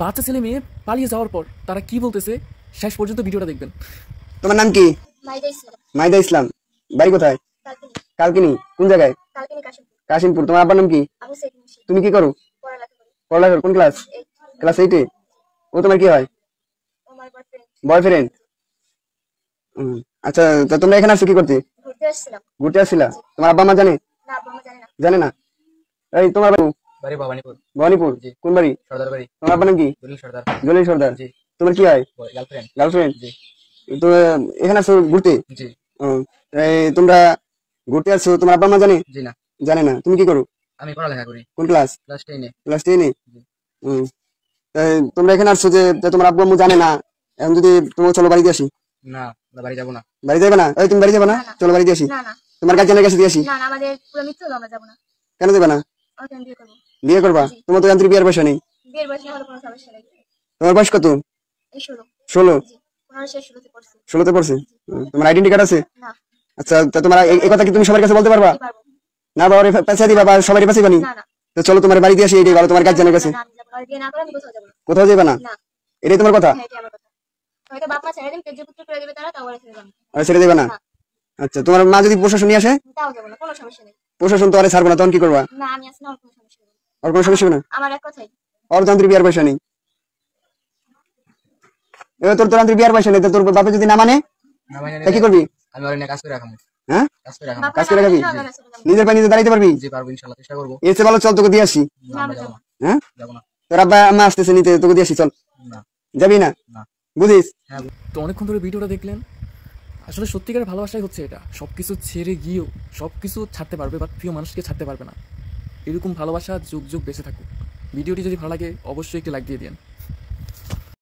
বাচ্চা ছেলে মেয়ে পালিয়ে যাওয়ার পর তারা কি বলতেছে শেষ পর্যন্ত ভিডিওটা দেখবেন। তোমার নাম কি? মাইদা ইসলাম। বাড়ি কোথায়? কালকিনি। কোন জায়গায়? কাশিমপুর। তোমার আব্বার নাম কি? তুমি কি করো? পড়ালেখা করো। কোন ক্লাস? ক্লাস 8 এ। ও তোমার কি হয়? বয়ফ্রেন্ড। আচ্ছা, তা তোমরা এখানে আসছো কি করতে? ঘুরতে আসছিলা। তোমার আব্বা মা জানে? জানে না। এই তোমার বাড়ি ভবানীপুর। ভবানীপুর। কোন বাড়ি? সর্দার বাড়ি। তোমার আব্বার নাম কি? জলিল সর্দার। জলিল সর্দার। তোমার কি হয়? গার্লফ্রেন্ড। গার্লফ্রেন্ড। তো এখানে আসছো ঘুরতে? জি। তোমরা ঘুরতে আসছো, তোমার আব্বা মা জানে? জি না। জানে না। তুমি কি করো? আমি পড়ালেখা করি। কোন ক্লাস? ক্লাস 10 এ। ক্লাস 10 এ। তোমরা এখানে আসছো যে তোমার আব্বু আম্মু জানে না, এখন যদি তুমি চলো বাড়িতে আসি। না, বাড়ি যাবো না। বাড়ি যাবে না? এই তুমি বাড়ি যাবে না? চলো বাড়িতে আসি। তোমার গার্জিয়ানের কাছে দিয়ে আসি। না, আমাদের পুরো মিথ্যা, আমরা যাব না। কেন যাবে না? বিয়ে করবা? তোমার তো যান্ত্রিক বিয়ের বয়স নেই। বিয়ের বয়স হলো কোনো সমস্যা নেই। তোমার বয়স কত? 16। 16তে পড়ছে। তোমার আইডেন্টি কার্ড আছে? না। আচ্ছা, তা তোমার এই কথা কি তুমি সবার কাছে বলতে পারবা? না, বাবারে পয়সা দিবা বা সবারই পাশে বানি? তো চলো তোমার বাড়িতে আসি, এটাই ভালো তোমার গার্জিয়ানের কাছে। কোথাও যাবে না? এটাই তোমার কথা? হয়তো বাপ মা ছেড়ে দিন, তেজ পুত্র করে দিবে তারা, তাও ছেড়ে দেবে না। আর ছেড়ে দেবে না? আচ্ছা, তোমার মা যদি প্রশাসন নিয়ে আসে? তাও যাব না, কোনো সমস্যা নেই। প্রশাসন তো আরে ছাড়বে না, তখন কি করবা? না, আমি আসি না, কোনো সমস্যা নেই। আর কোনো সমস্যা না? আমার এক কথাই, আর যান্ত্রিক বিয়ার পয়সা নেই। এবার তোর যান্ত্রিক বিয়ার পয়সা নেই, তোর বাপে যদি না মানে তা কি করবি? আমি ওর নিয়ে কাজ করে রাখবো। হ্যাঁ, কাজ করে রাখবি? নিজের পায়ে নিজে দাঁড়াইতে পারবি? জি পারবো, ইনশাআল্লাহ চেষ্টা করব। এর চেয়ে ভালো চল, তোকে দিয়ে আসি। হ্যাঁ, যাব না। তোর আব্বা আম্মা আসতেছে নিতে, তোকে দিয়ে আসি, চল। না, যাবি না? না, বুঝিস? তো অনেকক্ষণ ধরে ভিডিওটা দেখলেন। আসলে সত্যিকারের ভালোবাসাই হচ্ছে এটা, সবকিছু ছেড়ে গিয়েও সবকিছু ছাড়তে পারবে, বাট প্রিয় মানুষকে ছাড়তে পারবে না। এরকম ভালোবাসা যুগ যুগ বেঁচে থাকুক। ভিডিওটি যদি ভালো লাগে অবশ্যই একটি লাইক দিয়ে দিন।